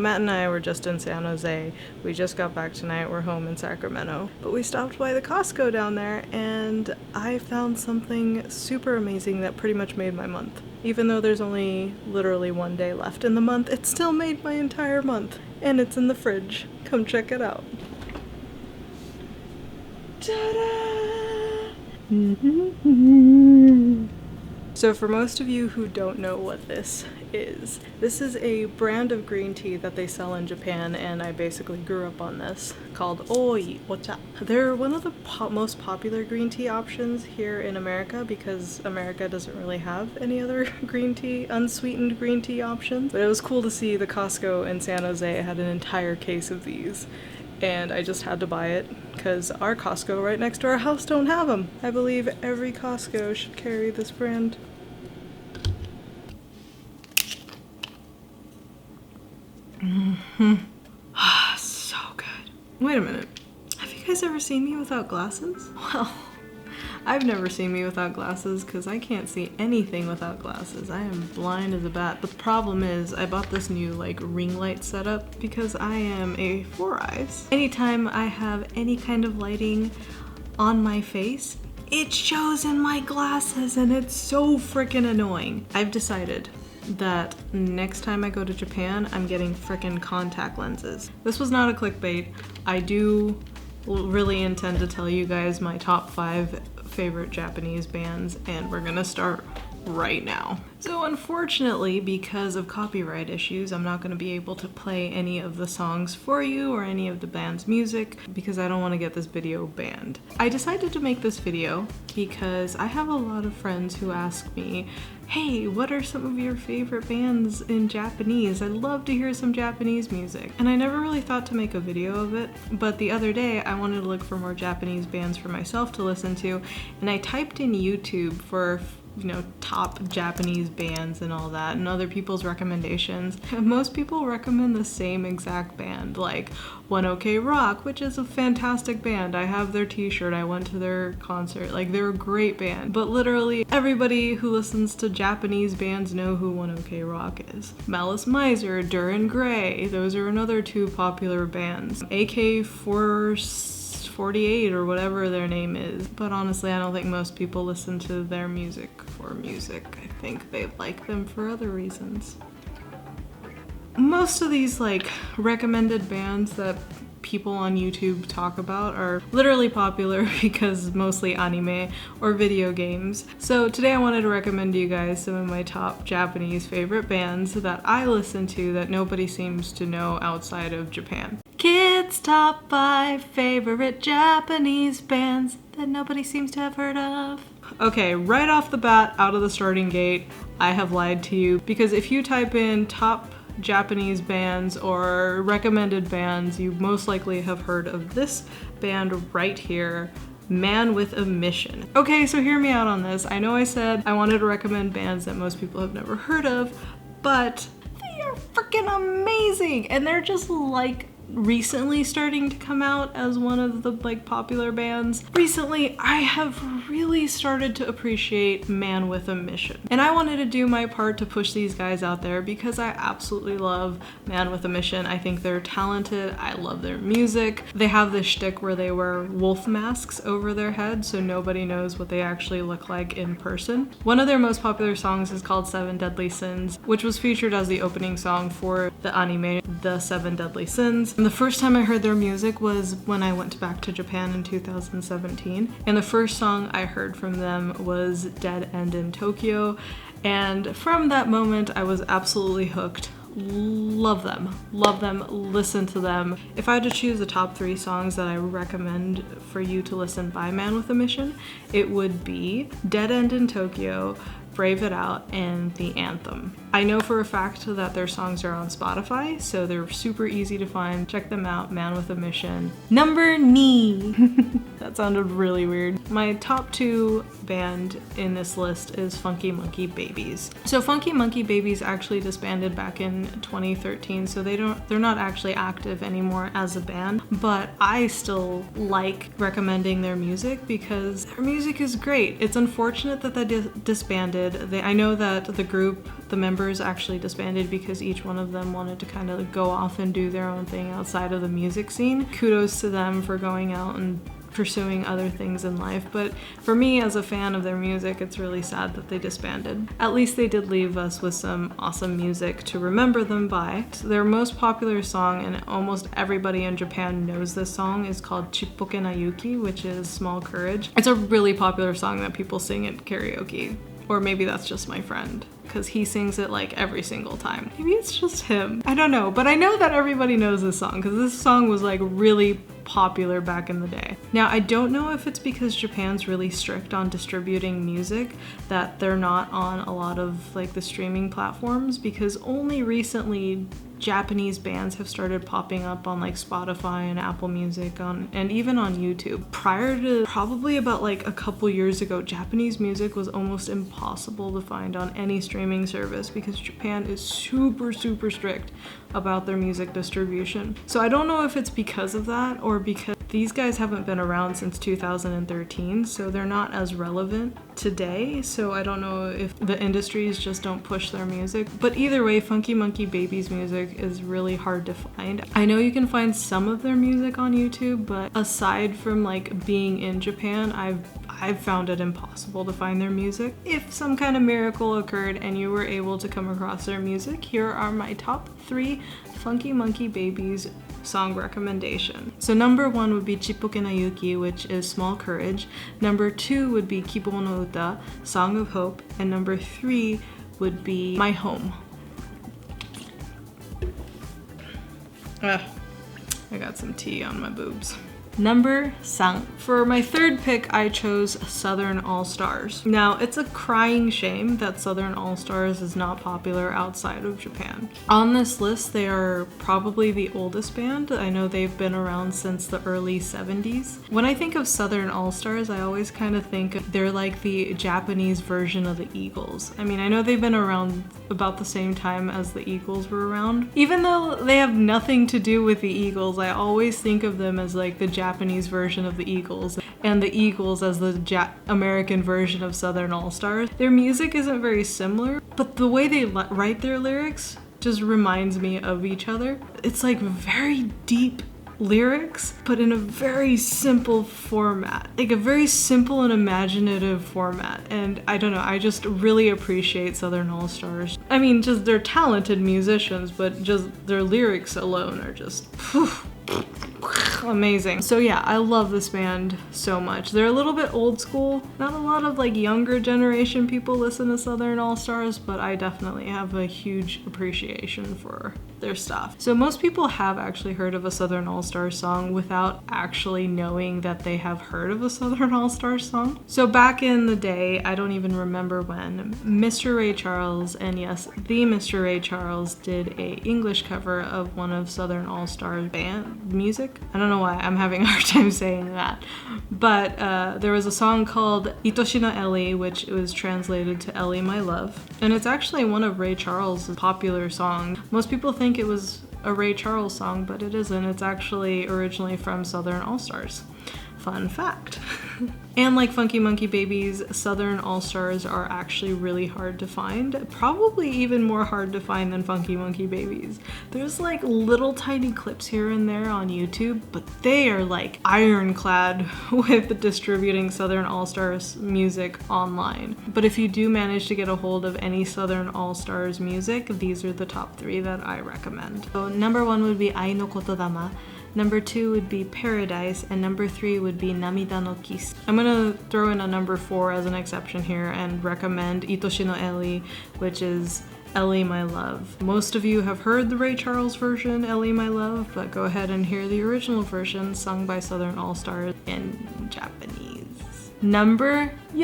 Matt and I were just in San Jose. We just got back tonight. We're home in Sacramento. But we stopped by the Costco down there and I found something super amazing that pretty much made my month. Even though there's only literally one day left in the month, it still made my entire month. And it's in the fridge. Come check it out. Ta-da! So for most of you who don't know what this is a brand of green tea that they sell in Japan, and I basically grew up on this, called Oi Ocha. They're one of the most popular green tea options here in America because America doesn't really have any other green tea, unsweetened green tea options. But it was cool to see the Costco in San Jose had an entire case of these. And I just had to buy it because our Costco right next to our house don't have them. I believe every Costco should carry this brand. So good. Wait a minute. Have you guys ever seen me without glasses? Well, I've never seen me without glasses because I can't see anything without glasses. I am blind as a bat. But the problem is I bought this new ring light setup because I am a 4-eyes. Anytime I have any kind of lighting on my face, it shows in my glasses and it's so freaking annoying. I've decided that next time I go to Japan, I'm getting frickin' contact lenses. This was not a clickbait. I do really intend to tell you guys my top 5 favorite Japanese bands, and we're gonna start right now. So unfortunately, because of copyright issues, I'm not going to be able to play any of the songs for you or any of the band's music because I don't want to get this video banned. I decided to make this video because I have a lot of friends who ask me, hey, what are some of your favorite bands in Japanese? I'd love to hear some Japanese music. And I never really thought to make a video of it, but the other day I wanted to look for more Japanese bands for myself to listen to, and I typed in YouTube for top Japanese bands and all that, and other people's recommendations. Most people recommend the same exact band, like One OK Rock, which is a fantastic band. I have their t-shirt, I went to their concert, they're a great band. But literally everybody who listens to Japanese bands know who One OK Rock is. Malice Miser, Duran Gray, those are another 2 popular bands. AK-48 or whatever their name is. But honestly, I don't think most people listen to their music for music. I think they like them for other reasons. Most of these recommended bands that people on YouTube talk about are literally popular because mostly anime or video games. So today I wanted to recommend to you guys some of my top Japanese favorite bands that I listen to that nobody seems to know outside of Japan. Kids' top 5 favorite Japanese bands that nobody seems to have heard of. Okay, right off the bat, out of the starting gate, I have lied to you because if you type in top Japanese bands or recommended bands, you most likely have heard of this band right here, Man with a Mission. Okay, so hear me out on this. I know I said I wanted to recommend bands that most people have never heard of, but they are freaking amazing, and they're just recently starting to come out as one of the popular bands. Recently, I have really started to appreciate Man with a Mission. And I wanted to do my part to push these guys out there because I absolutely love Man with a Mission. I think they're talented. I love their music. They have this shtick where they wear wolf masks over their head so nobody knows what they actually look like in person. One of their most popular songs is called 7 Deadly Sins, which was featured as the opening song for the anime The 7 Deadly Sins. And the first time I heard their music was when I went back to Japan in 2017. And the first song I heard from them was Dead End in Tokyo. And from that moment, I was absolutely hooked. Love them, listen to them. If I had to choose the top 3 songs that I recommend for you to listen by Man with a Mission, it would be Dead End in Tokyo, Brave It Out, and the anthem. I know for a fact that their songs are on Spotify, so they're super easy to find. Check them out, Man with a Mission. Number 2. That sounded really weird. My top 2 band in this list is Funky Monkey Babies. So Funky Monkey Babies actually disbanded back in 2013, so they're not actually active anymore as a band, but I still like recommending their music because their music is great. It's unfortunate that they disbanded. I know that the members actually disbanded because each one of them wanted to kind of go off and do their own thing outside of the music scene. Kudos to them for going out and pursuing other things in life, but for me as a fan of their music, it's really sad that they disbanded. At least they did leave us with some awesome music to remember them by. Their most popular song, and almost everybody in Japan knows this song, is called Chippoke na Yuki, which is Small Courage. It's a really popular song that people sing at karaoke. Or maybe that's just my friend, because he sings it like every single time. Maybe it's just him. I don't know, but I know that everybody knows this song because this song was like really popular back in the day. Now, I don't know if it's because Japan's really strict on distributing music that they're not on a lot of like the streaming platforms, because only recently Japanese bands have started popping up on like Spotify and Apple Music and even on YouTube. Prior to probably about like a couple years ago, Japanese music was almost impossible to find on any streaming service because Japan is super strict about their music distribution. So I don't know if it's because of that or because these guys haven't been around since 2013, so they're not as relevant today. So I don't know if the industries just don't push their music. But either way, Funky Monkey Babies music is really hard to find. I know you can find some of their music on YouTube, but aside from like being in Japan, I've found it impossible to find their music. If some kind of miracle occurred and you were able to come across their music, here are my top 3 Funky Monkey Babies song recommendation. So number 1 would be Chippoke na Yuki, which is Small Courage. Number 2 would be Kibo no Uta, Song of Hope. And number 3 would be My Home. I got some tea on my boobs. Number 3. For my third pick, I chose Southern All-Stars. Now, it's a crying shame that Southern All-Stars is not popular outside of Japan. On this list, they are probably the oldest band. I know they've been around since the early 70s. When I think of Southern All-Stars, I always kind of think they're like the Japanese version of the Eagles. I mean, I know they've been around about the same time as the Eagles were around. Even though they have nothing to do with the Eagles, I always think of them as like the Japanese version of the Eagles, and the Eagles as the American version of Southern All-Stars. Their music isn't very similar, but the way they write their lyrics just reminds me of each other. It's like very deep lyrics, but in a very simple format, like a very simple and imaginative format. And I don't know, I just really appreciate Southern All-Stars. I mean, just they're talented musicians, but just their lyrics alone are just amazing. So yeah, I love this band so much. They're a little bit old school. Not a lot of like younger generation people listen to Southern All-Stars, but I definitely have a huge appreciation for their stuff. So most people have actually heard of a Southern All-Stars song without actually knowing that they have heard of a Southern All-Stars song. So back in the day, I don't even remember when, Mr. Ray Charles, and yes, the Mr. Ray Charles, did a English cover of one of Southern All-Stars band music. I don't know why I'm having a hard time saying that, but there was a song called Itoshi no Ellie, which was translated to Ellie My Love, and it's actually one of Ray Charles' popular songs. Most people think it was a Ray Charles song, but it isn't. It's actually originally from Southern All-Stars. Fun fact. And like Funky Monkey Babies, Southern All-Stars are actually really hard to find. Probably even more hard to find than Funky Monkey Babies. There's like little tiny clips here and there on YouTube, but they are like ironclad with distributing Southern All-Stars music online. But if you do manage to get a hold of any Southern All-Stars music, these are the top 3 that I recommend. So number 1 would be Ai no Kotodama. Number 2 would be Paradise, and number 3 would be Namida no Kiss. I'm gonna throw in a number 4 as an exception here and recommend Itoshi no Ellie, which is Ellie My Love. Most of you have heard the Ray Charles version, Ellie My Love, but go ahead and hear the original version sung by Southern All-Stars in Japanese. Number 4.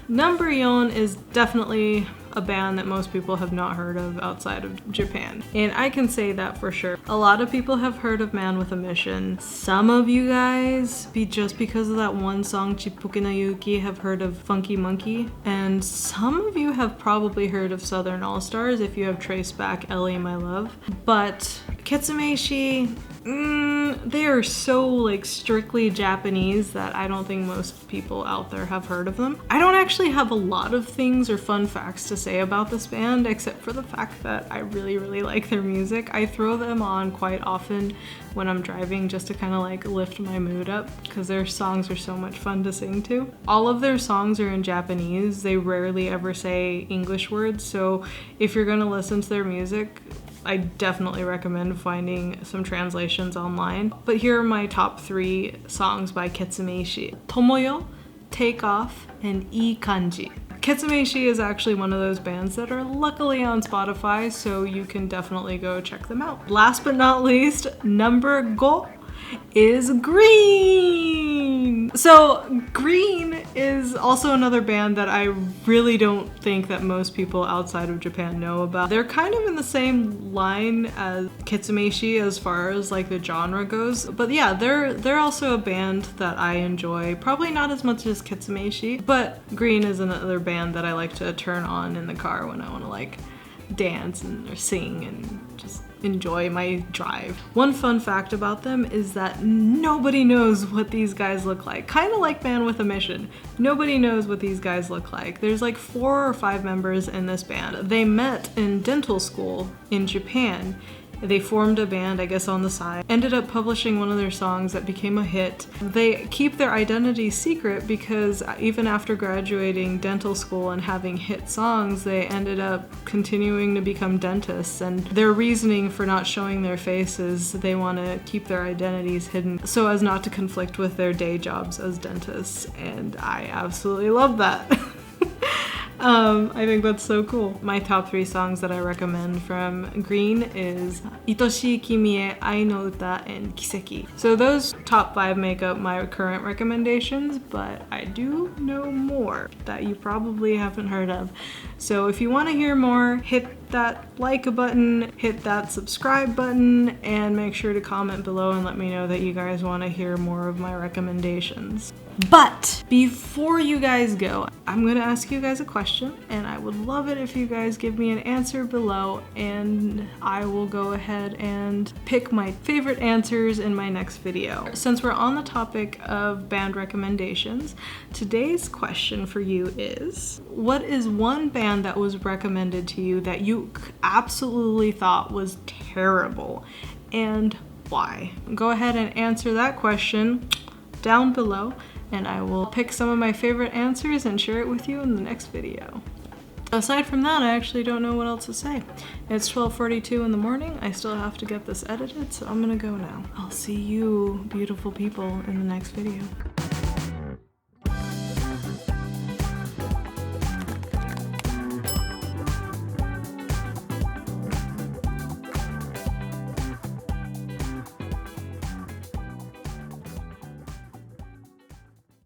Number 4 is definitely a band that most people have not heard of outside of Japan. And I can say that for sure. A lot of people have heard of Man with a Mission. Some of you guys, just because of that one song, Chippuke no Yuki, have heard of Funky Monkey. And some of you have probably heard of Southern All-Stars if you have traced back Ellie My Love. But Ketsumeshi, they are so like strictly Japanese that I don't think most people out there have heard of them. I don't actually have a lot of things or fun facts to say about this band except for the fact that I really like their music. I throw them on quite often when I'm driving just to kind of like lift my mood up because their songs are so much fun to sing to. All of their songs are in Japanese. They rarely ever say English words, so if you're gonna listen to their music, I definitely recommend finding some translations online. But here are my top 3 songs by Ketsumeshi. Tomoyo, Take Off, and Ii Kanji. Ketsumeshi is actually one of those bands that are luckily on Spotify, so you can definitely go check them out. Last but not least, number 5 is Green. So Green is also another band that I really don't think that most people outside of Japan know about. They're kind of in the same line as Ketsumeshi as far as like the genre goes, but yeah, they're also a band that I enjoy, probably not as much as Ketsumeshi, but Green is another band that I like to turn on in the car when I want to like dance or sing and just enjoy my drive. One fun fact about them is that nobody knows what these guys look like. Kind of like Man with a Mission. Nobody knows what these guys look like. There's like 4 or 5 members in this band. They met in dental school in Japan. They formed a band, I guess, on the side, ended up publishing one of their songs that became a hit. They keep their identity secret because even after graduating dental school and having hit songs, they ended up continuing to become dentists, and their reasoning for not showing their faces, they want to keep their identities hidden so as not to conflict with their day jobs as dentists, and I absolutely love that. I think that's so cool. My top 3 songs that I recommend from Green is Itoshii Kimi e Ai no Uta and Kiseki. So those top 5 make up my current recommendations, but I do know more that you probably haven't heard of. So if you want to hear more, hit that like button, hit that subscribe button, and make sure to comment below and let me know that you guys want to hear more of my recommendations. But before you guys go, I'm going to ask you guys a question, and I would love it if you guys give me an answer below, and I will go ahead and pick my favorite answers in my next video. Since we're on the topic of band recommendations, today's question for you is, what is one band that was recommended to you that you absolutely thought was terrible, and why? Go ahead and answer that question down below, and I will pick some of my favorite answers and share it with you in the next video. Aside from that, I actually don't know what else to say. It's 12:42 in the morning. I still have to get this edited, so I'm gonna go now. I'll see you beautiful people in the next video.